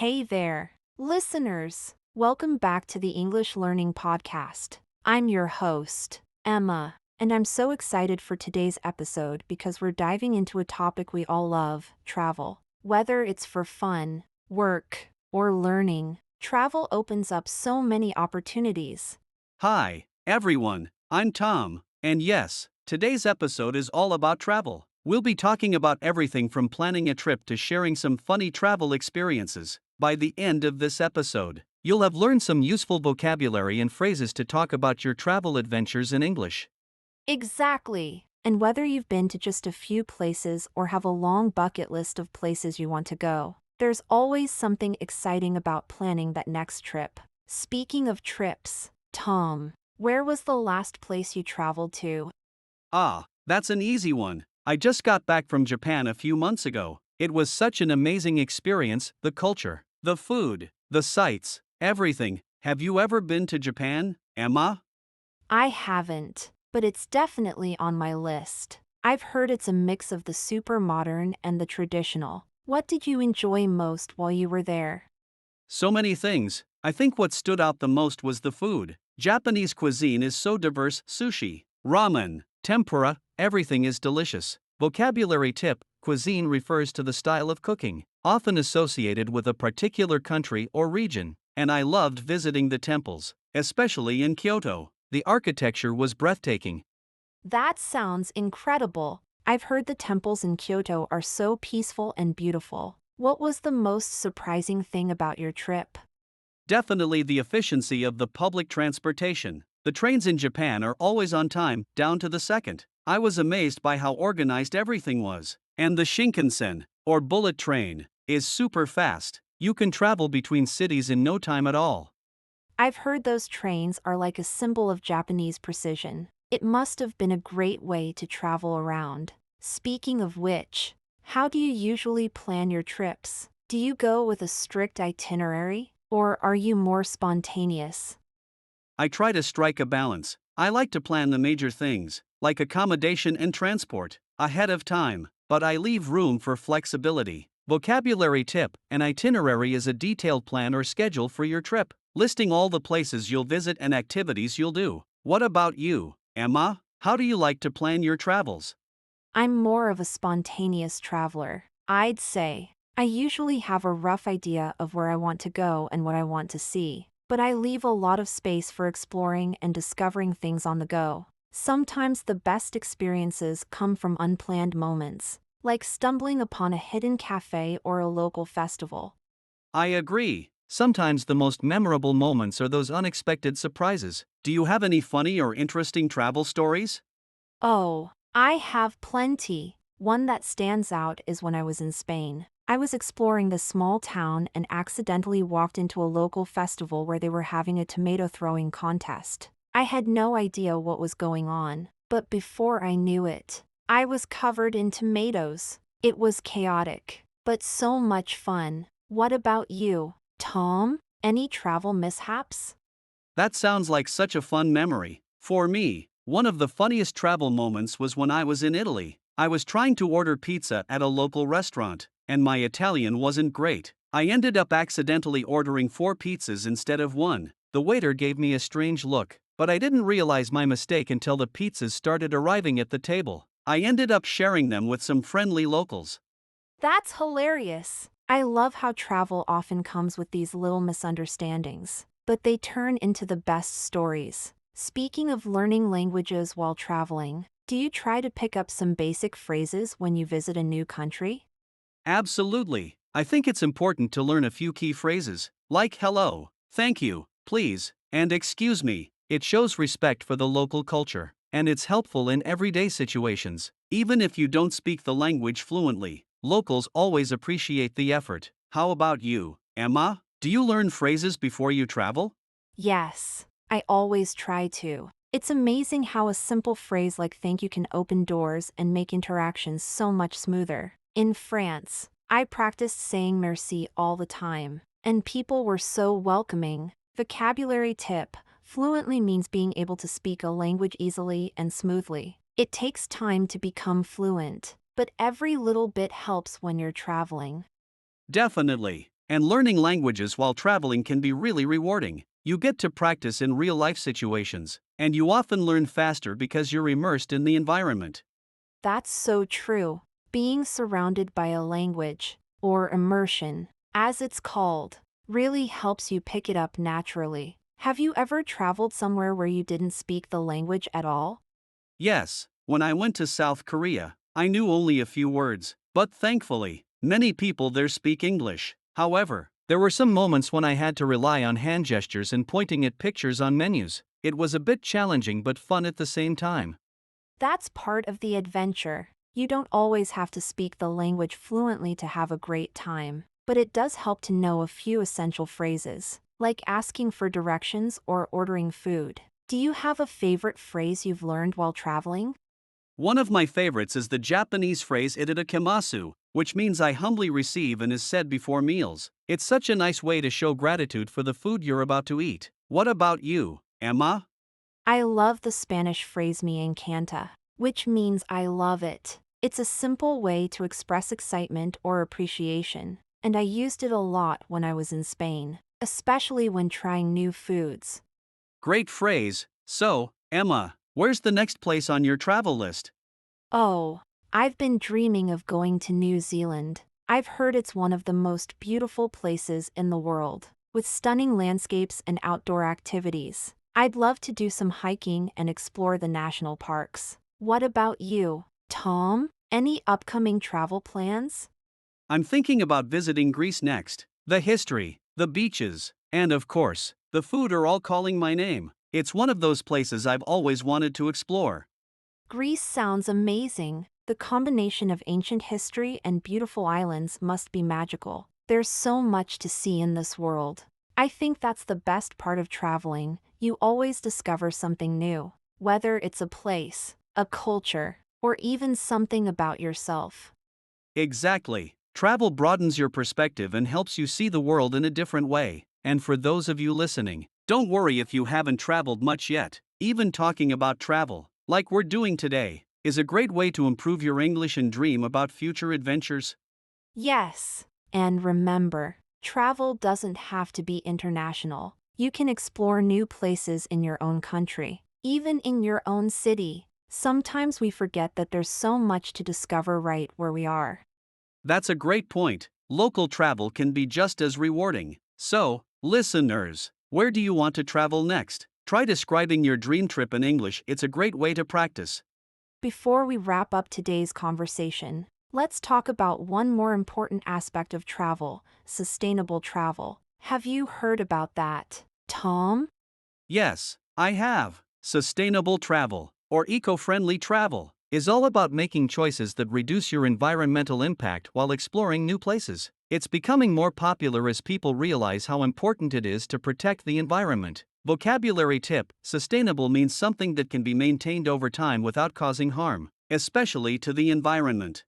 Hey there, listeners. Welcome back to the English Learning Podcast. I'm your host, Emma, and I'm so excited for today's episode because we're diving into a topic we all love: travel. Whether it's for fun, work, or learning, travel opens up so many opportunities. Hi, everyone. I'm Tom, and yes, today's episode is all about travel. We'll be talking about everything from planning a trip to sharing some funny travel experiences. By the end of this episode, you'll have learned some useful vocabulary and phrases to talk about your travel adventures in English. Exactly. And whether you've been to just a few places or have a long bucket list of places you want to go, there's always something exciting about planning that next trip. Speaking of trips, Tom, where was the last place you traveled to? That's an easy one. I just got back from Japan a few months ago. It was such an amazing experience: the culture, the food, the sights, everything. Have you ever been to Japan, Emma? I haven't, but it's definitely on my list. I've heard it's a mix of the super modern and the traditional. What did you enjoy most while you were there? So many things. I think what stood out the most was the food. Japanese cuisine is so diverse: sushi, ramen, tempura, everything is delicious. Vocabulary tip: cuisine refers to the style of cooking, often associated with a particular country or region. And I loved visiting the temples, especially in Kyoto. The architecture was breathtaking. That sounds incredible. I've heard the temples in Kyoto are so peaceful and beautiful. What was the most surprising thing about your trip? Definitely the efficiency of the public transportation. The trains in Japan are always on time, down to the second. I was amazed by how organized everything was. And the Shinkansen, or bullet train, is super fast. You can travel between cities in no time at all. I've heard those trains are like a symbol of Japanese precision. It must have been a great way to travel around. Speaking of which, how do you usually plan your trips? Do you go with a strict itinerary, or are you more spontaneous? I try to strike a balance. I like to plan the major things, like accommodation and transport, ahead of time, but I leave room for flexibility. Vocabulary tip: an itinerary is a detailed plan or schedule for your trip, listing all the places you'll visit and activities you'll do. What about you, Emma? How do you like to plan your travels? I'm more of a spontaneous traveler, I'd say. I usually have a rough idea of where I want to go and what I want to see, but I leave a lot of space for exploring and discovering things on the go. Sometimes the best experiences come from unplanned moments, like stumbling upon a hidden cafe or a local festival. I agree. Sometimes the most memorable moments are those unexpected surprises. Do you have any funny or interesting travel stories? Oh, I have plenty. One that stands out is when I was in Spain. I was exploring this small town and accidentally walked into a local festival where they were having a tomato throwing contest. I had no idea what was going on, but before I knew it, I was covered in tomatoes. It was chaotic, but so much fun. What about you, Tom? Any travel mishaps? That sounds like such a fun memory. For me, one of the funniest travel moments was when I was in Italy. I was trying to order pizza at a local restaurant, and my Italian wasn't great. I ended up accidentally ordering 4 pizzas instead of one. The waiter gave me a strange look, but I didn't realize my mistake until the pizzas started arriving at the table. I ended up sharing them with some friendly locals. That's hilarious. I love how travel often comes with these little misunderstandings, but they turn into the best stories. Speaking of learning languages while traveling, do you try to pick up some basic phrases when you visit a new country? Absolutely. I think it's important to learn a few key phrases, like hello, thank you, please, and excuse me. It shows respect for the local culture, and it's helpful in everyday situations. Even if you don't speak the language fluently, locals always appreciate the effort. How about you, Emma? Do you learn phrases before you travel? Yes, I always try to. It's amazing how a simple phrase like thank you can open doors and make interactions so much smoother. In France, I practiced saying merci all the time, and people were so welcoming. Vocabulary tip: fluently means being able to speak a language easily and smoothly. It takes time to become fluent, but every little bit helps when you're traveling. Definitely. And learning languages while traveling can be really rewarding. You get to practice in real life situations, and you often learn faster because you're immersed in the environment. That's so true. Being surrounded by a language, or immersion, as it's called, really helps you pick it up naturally. Have you ever traveled somewhere where you didn't speak the language at all? Yes, when I went to South Korea, I knew only a few words, but thankfully, many people there speak English. However, there were some moments when I had to rely on hand gestures and pointing at pictures on menus. It was a bit challenging but fun at the same time. That's part of the adventure. You don't always have to speak the language fluently to have a great time, but it does help to know a few essential phrases, like asking for directions or ordering food. Do you have a favorite phrase you've learned while traveling? One of my favorites is the Japanese phrase itadakimasu, which means I humbly receive and is said before meals. It's such a nice way to show gratitude for the food you're about to eat. What about you, Emma? I love the Spanish phrase me encanta, which means I love it. It's a simple way to express excitement or appreciation, and I used it a lot when I was in Spain, especially when trying new foods. Great phrase. So, Emma, where's the next place on your travel list? Oh, I've been dreaming of going to New Zealand. I've heard it's one of the most beautiful places in the world, with stunning landscapes and outdoor activities. I'd love to do some hiking and explore the national parks. What about you, Tom? Any upcoming travel plans? I'm thinking about visiting Greece next. The history, the beaches, and of course, the food are all calling my name. It's one of those places I've always wanted to explore. Greece sounds amazing. The combination of ancient history and beautiful islands must be magical. There's so much to see in this world. I think that's the best part of traveling. You always discover something new, whether it's a place, a culture, or even something about yourself. Exactly. Travel broadens your perspective and helps you see the world in a different way. And for those of you listening, don't worry if you haven't traveled much yet. Even talking about travel, like we're doing today, is a great way to improve your English and dream about future adventures. Yes. And remember, travel doesn't have to be international. You can explore new places in your own country, even in your own city. Sometimes we forget that there's so much to discover right where we are. That's a great point. Local travel can be just as rewarding. So, listeners, where do you want to travel next? Try describing your dream trip in English, it's a great way to practice. Before we wrap up today's conversation, let's talk about one more important aspect of travel: sustainable travel. Have you heard about that, Tom? Yes, I have. Sustainable travel, or eco friendly travel, is all about making choices that reduce your environmental impact while exploring new places. It's becoming more popular as people realize how important it is to protect the environment. Vocabulary tip: sustainable means something that can be maintained over time without causing harm, especially to the environment.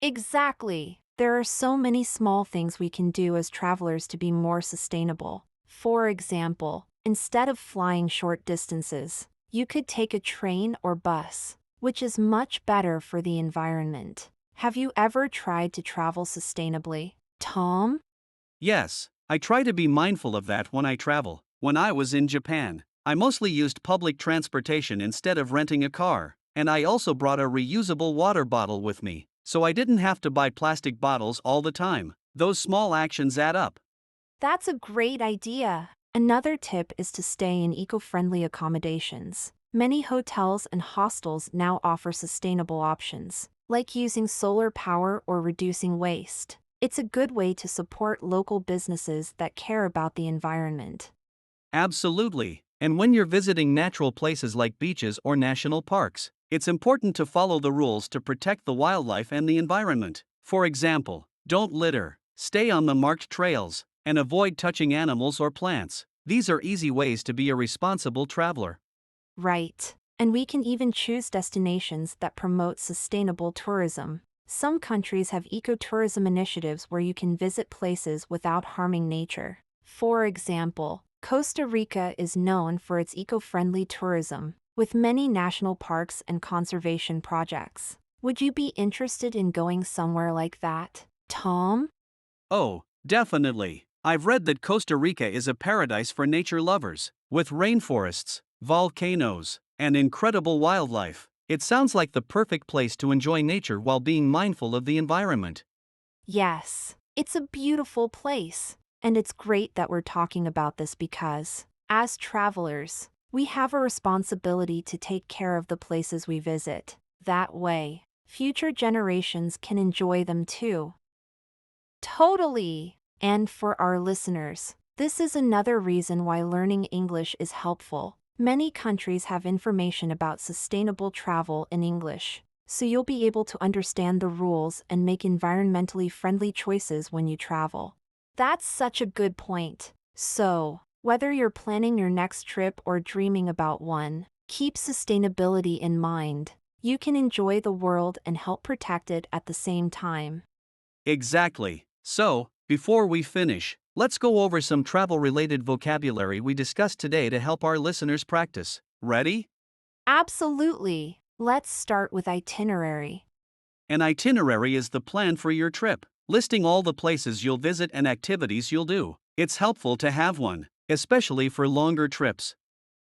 Exactly. There are so many small things we can do as travelers to be more sustainable. For example, instead of flying short distances, you could take a train or bus, which is much better for the environment. Have you ever tried to travel sustainably, Tom? Yes, I try to be mindful of that when I travel. When I was in Japan, I mostly used public transportation instead of renting a car, and I also brought a reusable water bottle with me, so I didn't have to buy plastic bottles all the time. Those small actions add up. That's a great idea. Another tip is to stay in eco-friendly accommodations. Many hotels and hostels now offer sustainable options, like using solar power or reducing waste. It's a good way to support local businesses that care about the environment. Absolutely. And when you're visiting natural places like beaches or national parks, it's important to follow the rules to protect the wildlife and the environment. For example, don't litter, stay on the marked trails, and avoid touching animals or plants. These are easy ways to be a responsible traveler. Right. And we can even choose destinations that promote sustainable tourism. Some countries have ecotourism initiatives where you can visit places without harming nature. For example, Costa Rica is known for its eco-friendly tourism, with many national parks and conservation projects. Would you be interested in going somewhere like that, Tom? Oh, Definitely. I've read that Costa Rica is a paradise for nature lovers, with rainforests, volcanoes, and incredible wildlife. It sounds like the perfect place to enjoy nature while being mindful of the environment. Yes, it's a beautiful place. And it's great that we're talking about this because, as travelers, we have a responsibility to take care of the places we visit. That way, future generations can enjoy them too. Totally! And for our listeners, this is another reason why learning English is helpful. Many countries have information about sustainable travel in English, so you'll be able to understand the rules and make environmentally friendly choices when you travel. That's such a good point. So, whether you're planning your next trip or dreaming about one, keep sustainability in mind. You can enjoy the world and help protect it at the same time. Exactly. So, before we finish, let's go over some travel related vocabulary we discussed today to help our listeners practice. Ready? Absolutely. Let's start with itinerary. An itinerary is the plan for your trip, listing all the places you'll visit and activities you'll do. It's helpful to have one, especially for longer trips.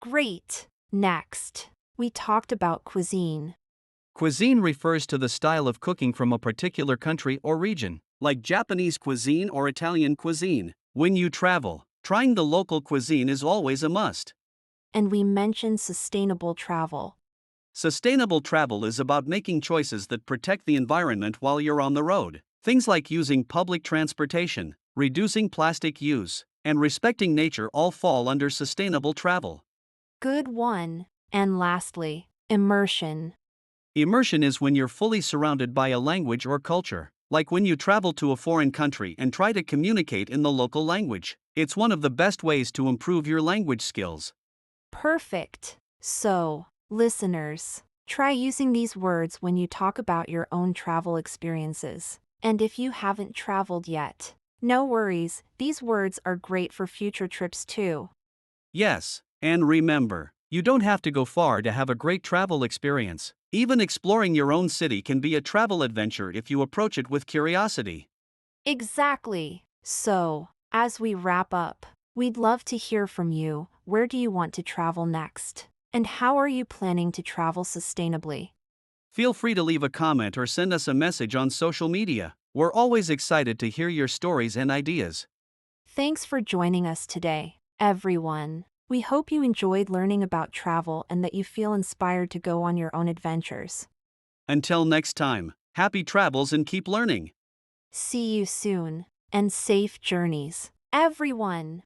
Great. Next, we talked about cuisine. Cuisine refers to the style of cooking from a particular country or region, like Japanese cuisine or Italian cuisine. When you travel, trying the local cuisine is always a must. And we mentioned sustainable travel. Sustainable travel is about making choices that protect the environment while you're on the road. Things like using public transportation, reducing plastic use, and respecting nature all fall under sustainable travel. Good one. And lastly, immersion. Immersion is when you're fully surrounded by a language or culture, like when you travel to a foreign country and try to communicate in the local language. It's one of the best ways to improve your language skills. Perfect. So, listeners, try using these words when you talk about your own travel experiences. And if you haven't traveled yet, no worries, these words are great for future trips too. Yes, and remember, you don't have to go far to have a great travel experience. Even exploring your own city can be a travel adventure if you approach it with curiosity. Exactly. So, as we wrap up, we'd love to hear from you. Where do you want to travel next? And how are you planning to travel sustainably? Feel free to leave a comment or send us a message on social media. We're always excited to hear your stories and ideas. Thanks for joining us today, everyone. We hope you enjoyed learning about travel and that you feel inspired to go on your own adventures. Until next time, happy travels and keep learning. See you soon, and safe journeys, everyone.